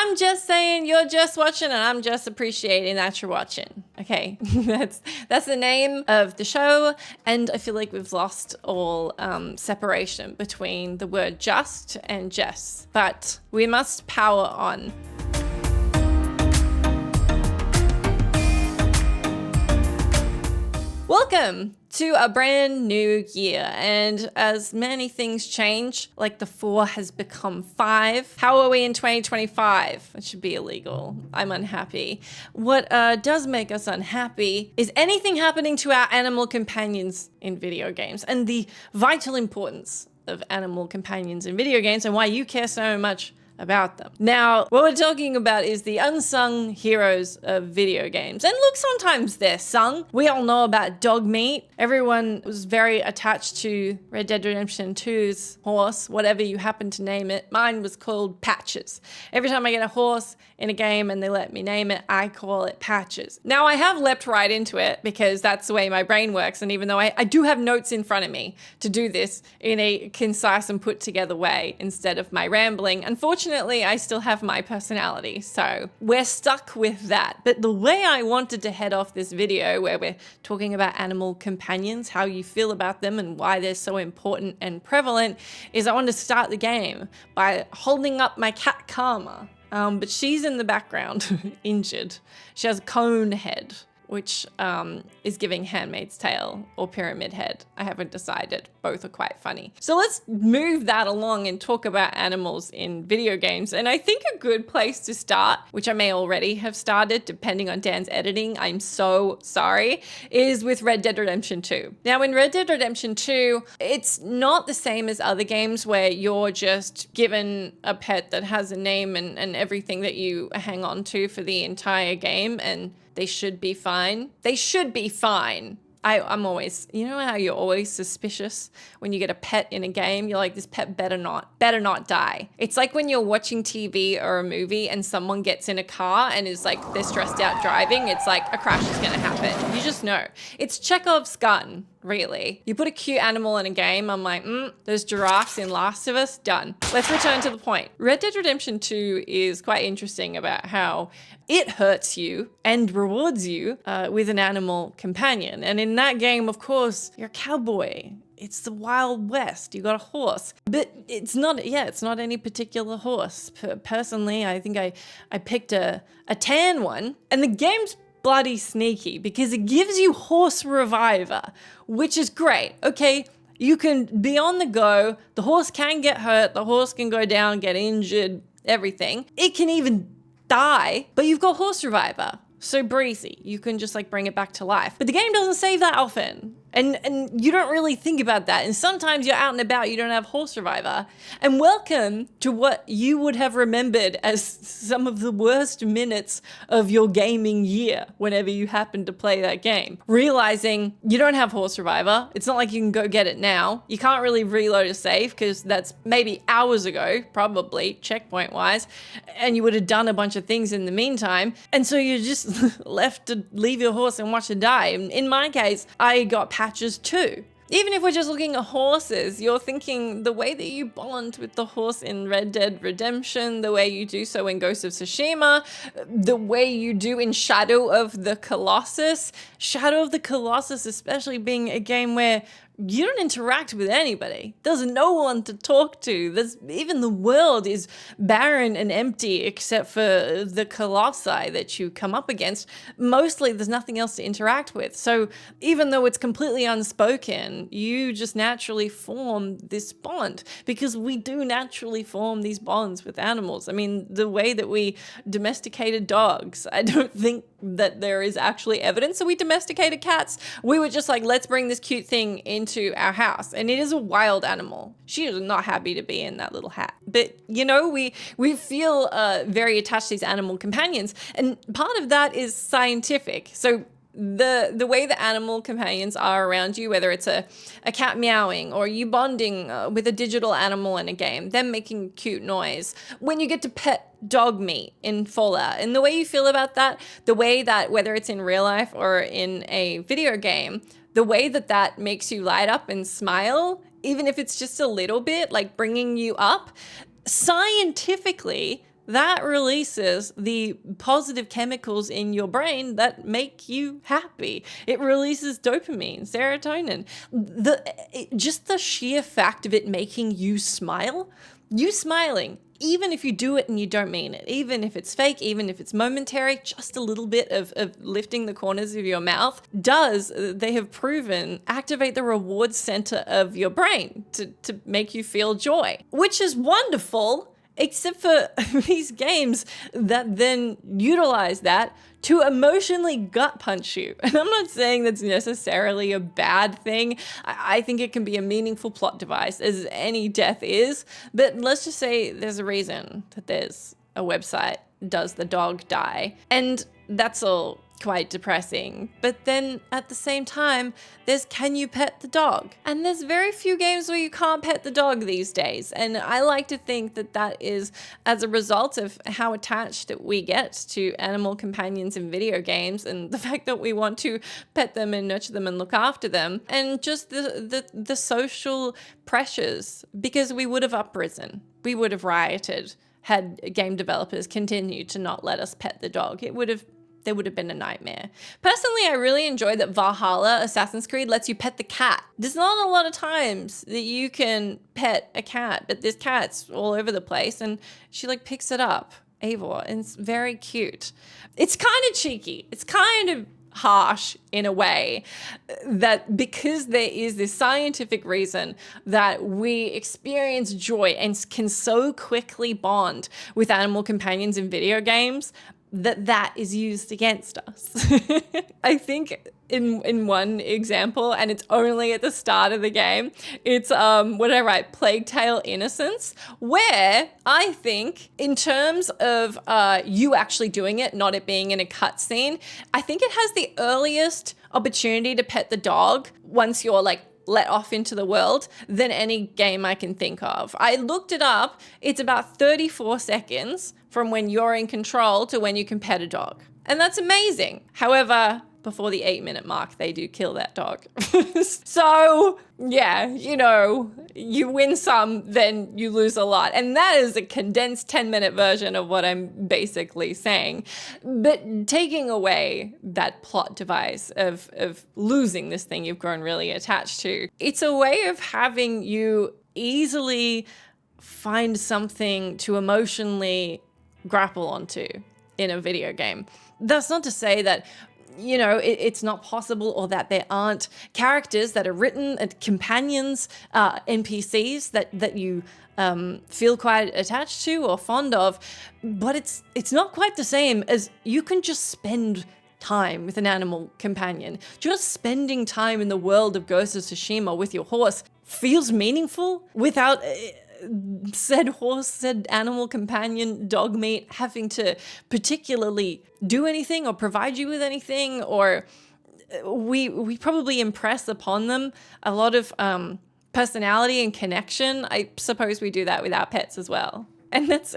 I'm just saying you're just watching and I'm just appreciating that you're watching. Okay, that's the name of the show. And I feel like we've lost all separation between the word just and Jess. But we must power on. Welcome to a brand new year, and as many things change, like the 4 has become 5. How are we in 2025? It should be illegal. I'm unhappy. What does make us unhappy is anything happening to our animal companions in video games and the vital importance of animal companions in video games and why you care so much about them. Now, what we're talking about is the unsung heroes of video games. And look, sometimes they're sung. We all know about dog meat. Everyone was very attached to Red Dead Redemption 2's horse, whatever you happen to name it. Mine was called Patches. Every time I get a horse in a game and they let me name it, I call it Patches. Now, I have leapt right into it because that's the way my brain works. And even though I do have notes in front of me to do this in a concise and put together way instead of my rambling, unfortunately, I still have my personality, so we're stuck with that. But the way I wanted to head off this video, where we're talking about animal companions, how you feel about them and why they're so important and prevalent, is I wanted to start the game by holding up my cat Karma. But she's in the background, injured. She has a cone head, which is giving Handmaid's Tale or Pyramid Head. I haven't decided. Both are quite funny. So let's move that along and talk about animals in video games. And I think a good place to start, which I may already have started depending on Dan's editing, I'm so sorry, is with Red Dead Redemption 2. Now in Red Dead Redemption 2, it's not the same as other games where you're just given a pet that has a name and everything that you hang on to for the entire game, and they should be fine. They should be fine. I'm always, you know how you're always suspicious when you get a pet in a game? You're like, this pet better not die. It's like when you're watching TV or a movie and someone gets in a car and is like, they're stressed out driving. It's like a crash is gonna happen. You just know. It's Chekhov's gun, really. You put a cute animal in a game, I'm like, those giraffes in Last of Us, done. Let's return to the point. Red Dead Redemption 2 is quite interesting about how it hurts you and rewards you with an animal companion. And in that game, of course, you're a cowboy. It's the Wild West. You got a horse. But it's not any particular horse. Personally, I think I picked a tan one. And the game's bloody sneaky because it gives you Horse Reviver, which is great. Okay, you can be on the go. The horse can get hurt. The horse can go down, get injured, everything. It can even die, but you've got Horse Reviver. So breezy. You can just like bring it back to life. But the game doesn't save that often. And you don't really think about that. And sometimes you're out and about, you don't have Horse Reviver. And welcome to what you would have remembered as some of the worst minutes of your gaming year whenever you happen to play that game. Realizing you don't have Horse Reviver. It's not like you can go get it now. You can't really reload a save because that's maybe hours ago, probably, checkpoint-wise. And you would have done a bunch of things in the meantime. And so you're just left to leave your horse and watch it die. In my case, I got Patches too. Even if we're just looking at horses, you're thinking the way that you bond with the horse in Red Dead Redemption, the way you do so in Ghost of Tsushima, the way you do in Shadow of the Colossus. Shadow of the Colossus especially being a game where you don't interact with anybody. There's no one to talk to. Even the world is barren and empty except for the colossi that you come up against. Mostly there's nothing else to interact with. So even though it's completely unspoken, you just naturally form this bond because we do naturally form these bonds with animals. I mean, the way that we domesticated dogs, I don't think that there is actually evidence that we domesticated cats. We were just like, let's bring this cute thing into our house. And it is a wild animal. She is not happy to be in that little hat. But, you know, we feel very attached to these animal companions. And part of that is scientific. So the way the animal companions are around you, whether it's a cat meowing or you bonding with a digital animal in a game, them making cute noise, when you get to pet dog meat in Fallout, and the way you feel about that, the way that whether it's in real life or in a video game, the way that that makes you light up and smile, even if it's just a little bit, like bringing you up, scientifically, that releases the positive chemicals in your brain that make you happy. It releases dopamine, serotonin. Just the sheer fact of it making you smile, you smiling, even if you do it and you don't mean it, even if it's fake, even if it's momentary, just a little bit of lifting the corners of your mouth they have proven, activate the reward center of your brain to make you feel joy, which is wonderful. Except for these games that then utilize that to emotionally gut punch you. And I'm not saying that's necessarily a bad thing. I think it can be a meaningful plot device, as any death is. But let's just say there's a reason that there's a website, does the dog die? And that's all quite depressing. But then at the same time, there's can you pet the dog? And there's very few games where you can't pet the dog these days. And I like to think that that is as a result of how attached we get to animal companions in video games, and the fact that we want to pet them and nurture them and look after them, and just the social pressures, because we would have uprisen, we would have rioted had game developers continued to not let us pet the dog. There would have been a nightmare. Personally, I really enjoy that Valhalla, Assassin's Creed, lets you pet the cat. There's not a lot of times that you can pet a cat, but this cat's all over the place and she picks it up, Eivor, and it's very cute. It's kind of cheeky. It's kind of harsh in a way, that because there is this scientific reason that we experience joy and can so quickly bond with animal companions in video games, that is used against us. I think in one example, and it's only at the start of the game, it's Plague Tale Innocence, where I think in terms of you actually doing it, not it being in a cutscene, I think it has the earliest opportunity to pet the dog once you're let off into the world than any game I can think of. I looked it up. It's about 34 seconds from when you're in control to when you can pet a dog. And that's amazing. However, before the 8-minute mark, they do kill that dog. So, yeah, you win some, then you lose a lot. And that is a condensed 10-minute version of what I'm basically saying. But taking away that plot device of losing this thing you've grown really attached to, it's a way of having you easily find something to emotionally grapple onto in a video game. That's not to say that it's not possible, or that there aren't characters that are written, companions, NPCs that you feel quite attached to or fond of, but it's not quite the same as you can just spend time with an animal companion. Just spending time in the world of Ghost of Tsushima with your horse feels meaningful without said horse, said animal companion, dog meat having to particularly do anything or provide you with anything, or we probably impress upon them a lot of personality and connection. I suppose we do that with our pets as well. And that's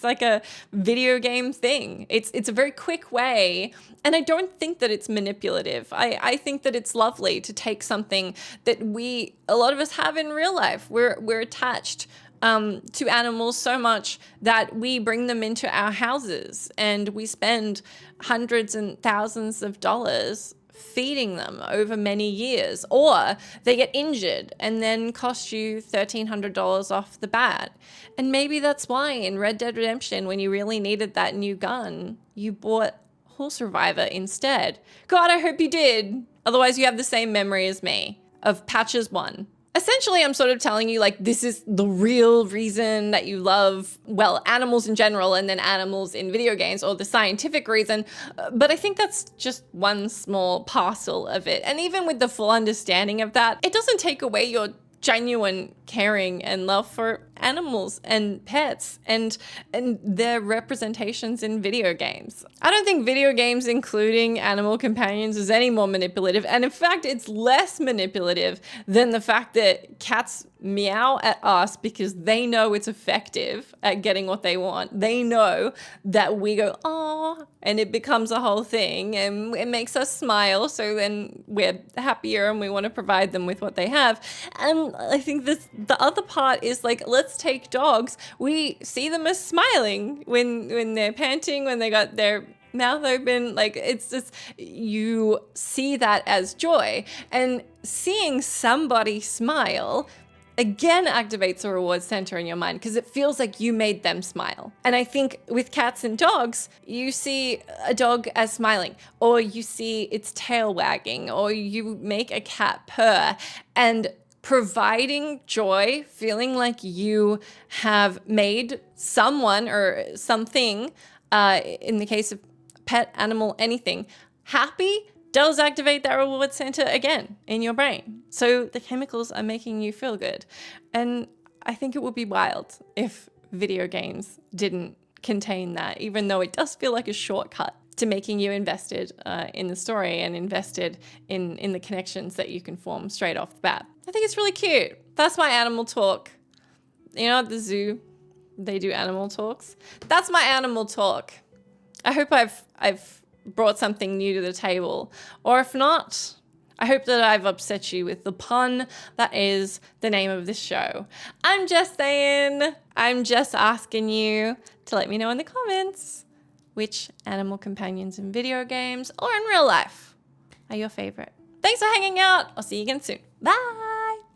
like a video game thing. It's a very quick way, and I don't think that it's manipulative. I think that it's lovely to take something that a lot of us have in real life. We're attached to animals so much that we bring them into our houses and we spend hundreds and thousands of dollars feeding them over many years, or they get injured and then cost you $1,300 off the bat. And maybe that's why in Red Dead Redemption, when you really needed that new gun, you bought Horse Reviver instead. God, I hope you did. Otherwise you have the same memory as me of Patches 1. Essentially, I'm sort of telling you, this is the real reason that you love, animals in general and then animals in video games, or the scientific reason. But I think that's just one small parcel of it. And even with the full understanding of that, it doesn't take away your genuine caring and love for animals and pets and their representations in video games. I don't think video games including animal companions is any more manipulative, and in fact it's less manipulative than the fact that cats meow at us because they know it's effective at getting what they want. They know that we go, "Aw," and it becomes a whole thing and it makes us smile, so then we're happier and we want to provide them with what they have. And I think the other part is like, let's take dogs. We see them as smiling when they're panting, when they got their mouth open. Like, it's just, you see that as joy. And seeing somebody smile again activates a reward center in your mind because it feels like you made them smile. And I think with cats and dogs, you see a dog as smiling, or you see its tail wagging, or you make a cat purr, and providing joy, feeling like you have made someone or something, in the case of pet, animal, anything, happy, does activate that reward center again in your brain. So the chemicals are making you feel good. And I think it would be wild if video games didn't contain that, even though it does feel like a shortcut to making you invested in the story and invested in the connections that you can form straight off the bat. I think it's really cute. That's my animal talk. You know, at the zoo, they do animal talks. That's my animal talk. I hope I've brought something new to the table. Or if not, I hope that I've upset you with the pun that is the name of this show. I'm just saying, I'm just asking you to let me know in the comments which animal companions in video games or in real life are your favorite. Thanks for hanging out. I'll see you again soon. Bye.